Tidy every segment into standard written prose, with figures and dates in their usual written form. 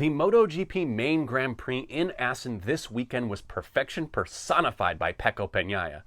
The MotoGP main Grand Prix in Assen this weekend was perfection personified by Pecco Bagnaia.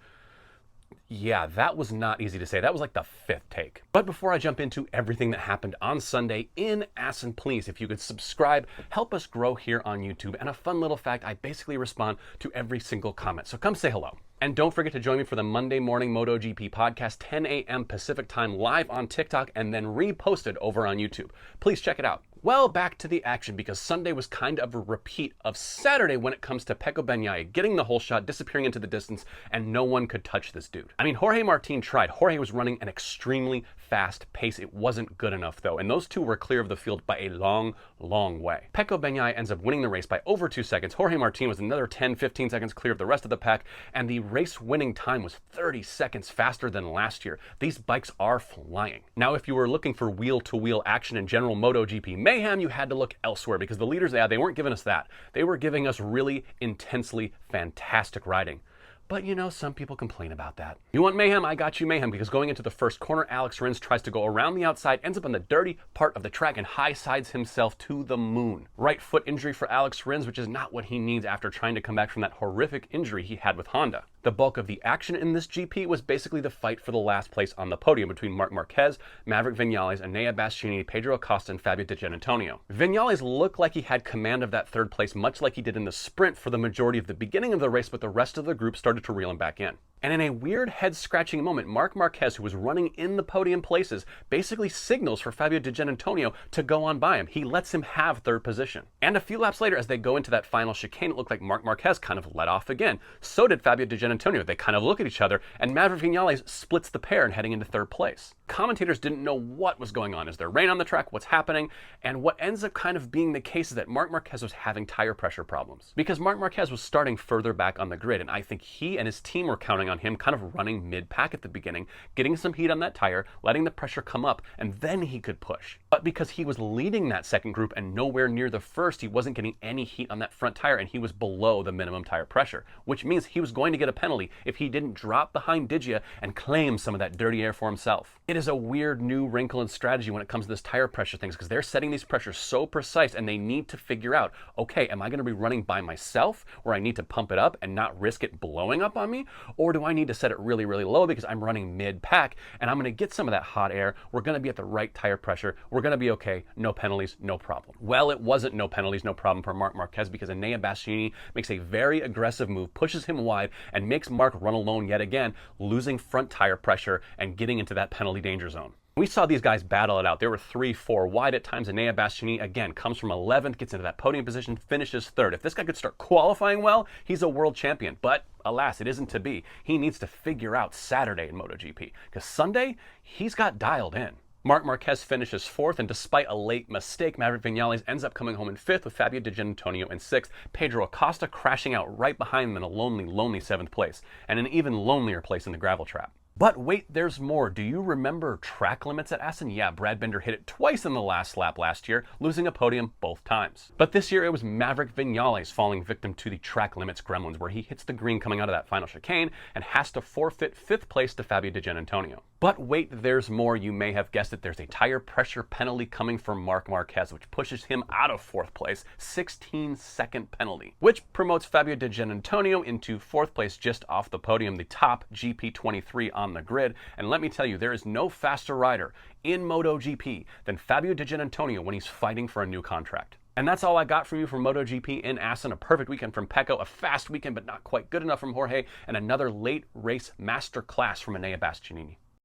Yeah, that was not easy to say. That was like the fifth take. But before I jump into everything that happened on Sunday in Assen, please, if you could subscribe, help us grow here on YouTube. And a fun little fact, I basically respond to every single comment. So come say hello. And don't forget to join me for the Monday morning MotoGP podcast, 10 a.m. Pacific time, live on TikTok and then reposted over on YouTube. Please check it out. Well, back to the action, because Sunday was kind of a repeat of Saturday when it comes to Pecco Bagnaia getting the whole shot, disappearing into the distance, and no one could touch this dude. I mean, Jorge Martin tried. Jorge was running an extremely fast pace. It wasn't good enough, though, and those two were clear of the field by a long, long way. Pecco Bagnaia ends up winning the race by over 2 seconds. Jorge Martin was another 10, 15 seconds clear of the rest of the pack, and the race-winning time was 30 seconds faster than last year. These bikes are flying. Now, if you were looking for wheel-to-wheel action in general MotoGP mayhem, you had to look elsewhere, because the leaders, they weren't giving us that. They were giving us really intensely fantastic riding. But you know, some people complain about that. You want mayhem? I got you mayhem, because going into the first corner, Alex Rins tries to go around the outside, ends up on the dirty part of the track and high sides himself to the moon. Right foot injury for Alex Rins, which is not what he needs after trying to come back from that horrific injury he had with Honda. The bulk of the action in this GP was basically the fight for the last place on the podium between Marc Marquez, Maverick Viñales, Enea Bastianini, Pedro Acosta, and Fabio Giannantonio. Viñales looked like he had command of that third place, much like he did in the sprint for the majority of the beginning of the race, but the rest of the group started to reel him back in. And in a weird head-scratching moment, Marc Marquez, who was running in the podium places, basically signals for Fabio Giannantonio to go on by him. He lets him have third position. And a few laps later, as they go into that final chicane, it looked like Marc Marquez kind of let off again. So did Fabio Giannantonio. They kind of look at each other, and Maverick Viñales splits the pair and heading into third place. Commentators didn't know what was going on. Is there rain on the track? What's happening? And what ends up kind of being the case is that Marc Marquez was having tire pressure problems, because Marc Marquez was starting further back on the grid, and I think he and his team were counting on him kind of running mid-pack at the beginning, getting some heat on that tire, letting the pressure come up, and then he could push. But because he was leading that second group and nowhere near the first, he wasn't getting any heat on that front tire, and he was below the minimum tire pressure, which means he was going to get a penalty if he didn't drop behind Digia and claim some of that dirty air for himself. It is a weird new wrinkle in strategy when it comes to this tire pressure things, because they're setting these pressures so precise, and they need to figure out, okay, am I going to be running by myself where I need to pump it up and not risk it blowing up on me? Or do I need to set it really, really low because I'm running mid-pack and I'm going to get some of that hot air? We're going to be at the right tire pressure. We're going to be okay. No penalties, no problem. Well, it wasn't no penalties, no problem for Marc Marquez, because Enea Bastianini makes a very aggressive move, pushes him wide, and makes Marc run alone yet again, losing front tire pressure and getting into that penalty danger zone. We saw these guys battle it out. There were 3-4 wide at times. Enea Bastianini, again, comes from 11th, gets into that podium position, finishes third. If this guy could start qualifying well, he's a world champion. But alas, it isn't to be. He needs to figure out Saturday in MotoGP, because Sunday, he's got dialed in. Marc Marquez finishes fourth, and despite a late mistake, Maverick Viñales ends up coming home in fifth, with Fabio Giannantonio in sixth, Pedro Acosta crashing out right behind them in a lonely, lonely seventh place, and an even lonelier place in the gravel trap. But wait, there's more. Do you remember track limits at Assen? Yeah, Brad Binder hit it twice in the last lap last year, losing a podium both times. But this year it was Maverick Viñales falling victim to the track limits gremlins, where he hits the green coming out of that final chicane and has to forfeit fifth place to Fabio Giannantonio. But wait, there's more. You may have guessed it. There's a tire pressure penalty coming from Marc Marquez, which pushes him out of fourth place, 16-second penalty, which promotes Fabio Giannantonio into fourth place, just off the podium, the top GP23 on the grid. And let me tell you, there is no faster rider in MotoGP than Fabio Giannantonio when he's fighting for a new contract. And that's all I got from you from MotoGP in Assen. A perfect weekend from Pecco, a fast weekend but not quite good enough from Jorge, and another late race masterclass from Enea Bastianini.